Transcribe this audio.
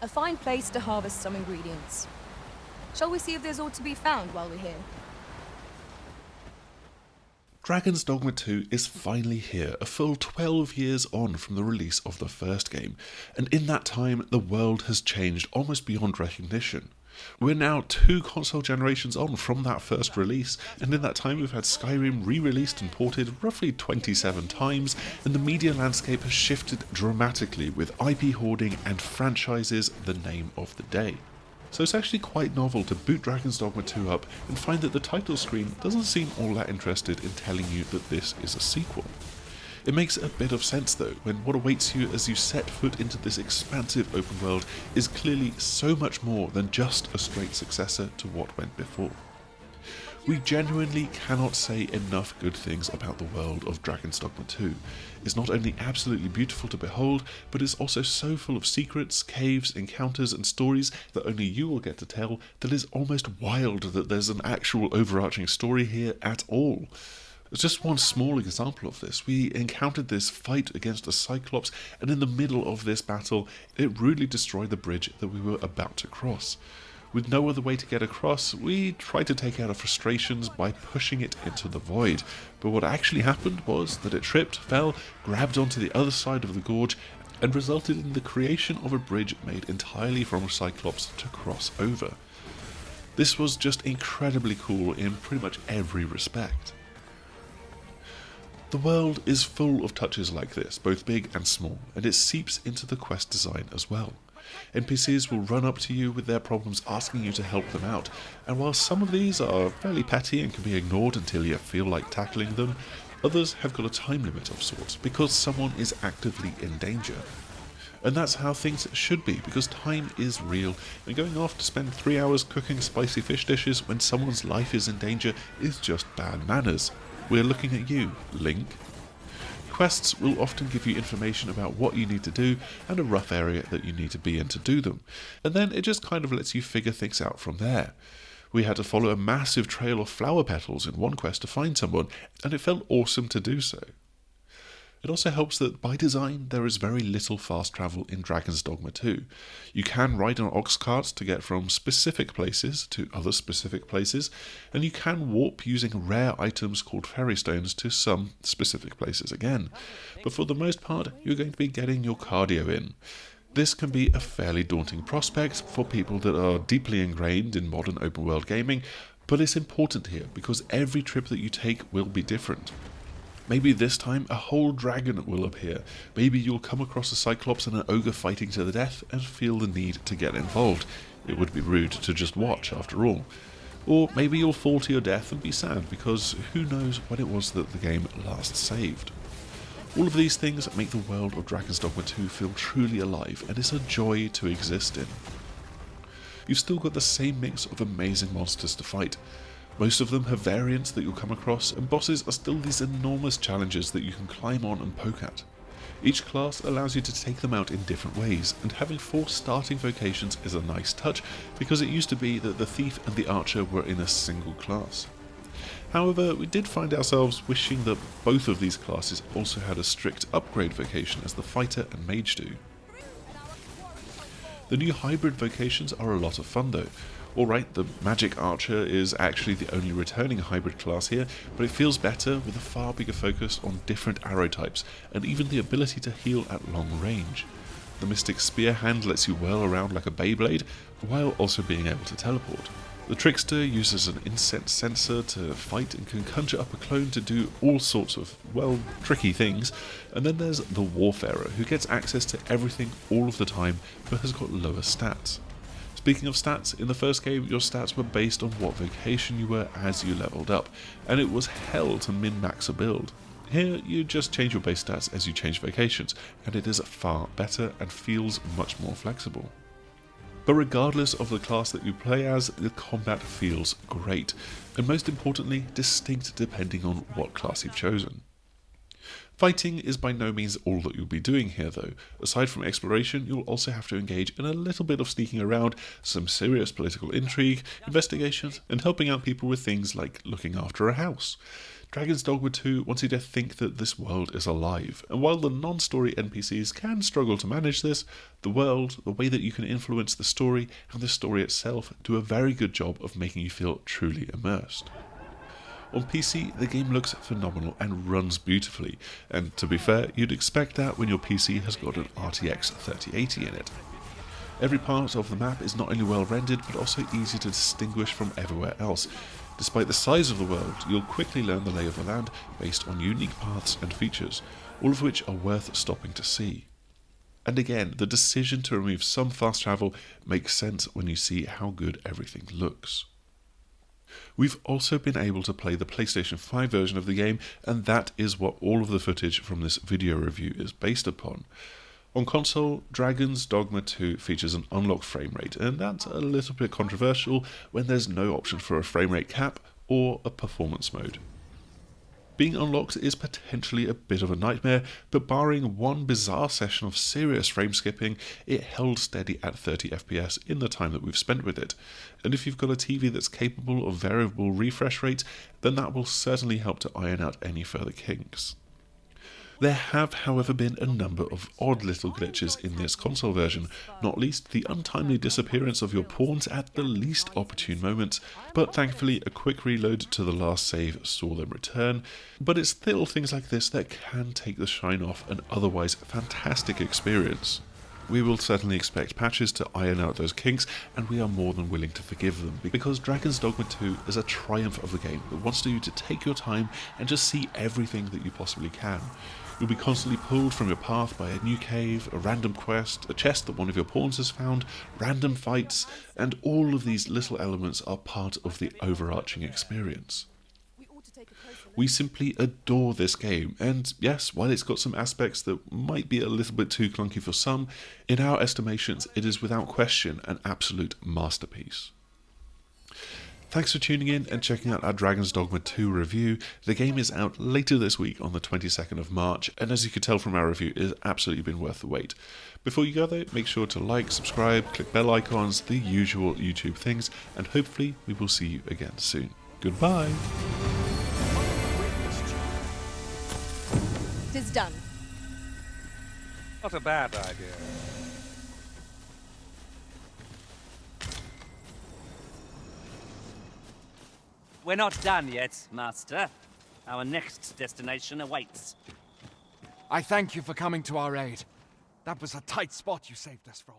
A fine place to harvest some ingredients. Shall we see if there's aught to be found while we're here? Dragon's Dogma 2 is finally here, a full 12 years on from the release of the first game, and in that time the world has changed almost beyond recognition. We're now 2 console generations on from that first release, and in that time we've had Skyrim re-released and ported roughly 27 times, and the media landscape has shifted dramatically with IP hoarding and franchises the name of the day. So it's actually quite novel to boot Dragon's Dogma 2 up and find that the title screen doesn't seem all that interested in telling you that this is a sequel. It makes a bit of sense though, when what awaits you as you set foot into this expansive open world is clearly so much more than just a straight successor to what went before. We genuinely cannot say enough good things about the world of Dragon's Dogma 2. It's not only absolutely beautiful to behold, but it's also so full of secrets, caves, encounters and stories that only you will get to tell that it's almost wild that there's an actual overarching story here at all. As just one small example of this, we encountered this fight against a Cyclops, and in the middle of this battle, it rudely destroyed the bridge that we were about to cross. With no other way to get across, we tried to take out our frustrations by pushing it into the void, but what actually happened was that it tripped, fell, grabbed onto the other side of the gorge, and resulted in the creation of a bridge made entirely from Cyclops to cross over. This was just incredibly cool in pretty much every respect. The world is full of touches like this, both big and small, and it seeps into the quest design as well. NPCs will run up to you with their problems asking you to help them out, and while some of these are fairly petty and can be ignored until you feel like tackling them, others have got a time limit of sorts because someone is actively in danger. And that's how things should be, because time is real, and going off to spend 3 hours cooking spicy fish dishes when someone's life is in danger is just bad manners. We're looking at you, Link. Quests will often give you information about what you need to do and a rough area that you need to be in to do them, and then it just kind of lets you figure things out from there. We had to follow a massive trail of flower petals in one quest to find someone, and it felt awesome to do so. It also helps that by design there is very little fast travel in Dragon's Dogma 2. You can ride on ox carts to get from specific places to other specific places, and you can warp using rare items called fairy stones to some specific places again. But for the most part, you're going to be getting your cardio in. This can be a fairly daunting prospect for people that are deeply ingrained in modern open world gaming, but it's important here because every trip that you take will be different. Maybe this time a whole dragon will appear, maybe you'll come across a Cyclops and an ogre fighting to the death and feel the need to get involved. It would be rude to just watch after all. Or maybe you'll fall to your death and be sad because who knows when it was that the game last saved. All of these things make the world of Dragon's Dogma 2 feel truly alive, and it's a joy to exist in. You've still got the same mix of amazing monsters to fight. Most of them have variants that you'll come across, and bosses are still these enormous challenges that you can climb on and poke at. Each class allows you to take them out in different ways, and having 4 starting vocations is a nice touch because it used to be that the thief and the archer were in a single class. However, we did find ourselves wishing that both of these classes also had a strict upgrade vocation as the fighter and mage do. The new hybrid vocations are a lot of fun though. Alright, the magic archer is actually the only returning hybrid class here, but it feels better with a far bigger focus on different arrow types, and even the ability to heal at long range. The mystic spear hand lets you whirl around like a Beyblade, while also being able to teleport. The trickster uses an incense sensor to fight and can conjure up a clone to do all sorts of, well, tricky things, and then there's the warfarer, who gets access to everything all of the time, but has got lower stats. Speaking of stats, in the first game your stats were based on what vocation you were as you leveled up, and it was hell to min-max a build. Here you just change your base stats as you change vocations, and it is far better and feels much more flexible. But regardless of the class that you play as, the combat feels great, and most importantly distinct depending on what class you've chosen. Fighting is by no means all that you'll be doing here though. Aside from exploration, you'll also have to engage in a little bit of sneaking around, some serious political intrigue, investigations, and helping out people with things like looking after a house. Dragon's Dogma 2 wants you to think that this world is alive, and while the non-story NPCs can struggle to manage this, the world, the way that you can influence the story, and the story itself do a very good job of making you feel truly immersed. On PC, the game looks phenomenal and runs beautifully, and to be fair, you'd expect that when your PC has got an RTX 3080 in it. Every part of the map is not only well rendered, but also easy to distinguish from everywhere else. Despite the size of the world, you'll quickly learn the lay of the land based on unique paths and features, all of which are worth stopping to see. And again, the decision to remove some fast travel makes sense when you see how good everything looks. We've also been able to play the PlayStation 5 version of the game, and that is what all of the footage from this video review is based upon. On console, Dragon's Dogma 2 features an unlocked frame rate, and that's a little bit controversial when there's no option for a frame rate cap or a performance mode. Being unlocked is potentially a bit of a nightmare, but barring one bizarre session of serious frame skipping, it held steady at 30 FPS in the time that we've spent with it. And if you've got a TV that's capable of variable refresh rates, then that will certainly help to iron out any further kinks. There have, however, been a number of odd little glitches in this console version, not least the untimely disappearance of your pawns at the least opportune moments, but thankfully a quick reload to the last save saw them return. But it's little things like this that can take the shine off an otherwise fantastic experience. We will certainly expect patches to iron out those kinks, and we are more than willing to forgive them, because Dragon's Dogma 2 is a triumph of the game that wants you to take your time and just see everything that you possibly can. You'll be constantly pulled from your path by a new cave, a random quest, a chest that one of your pawns has found, random fights, and all of these little elements are part of the overarching experience. We simply adore this game, and yes, while it's got some aspects that might be a little bit too clunky for some, in our estimations it is without question an absolute masterpiece. Thanks for tuning in and checking out our Dragon's Dogma 2 review. The game is out later this week on the 22nd of March, and as you can tell from our review, it has absolutely been worth the wait. Before you go though, make sure to like, subscribe, click bell icons, the usual YouTube things, and hopefully we will see you again soon. Goodbye! Tis done. Not a bad idea. We're not done yet, Master. Our next destination awaits. I thank you for coming to our aid. That was a tight spot you saved us from.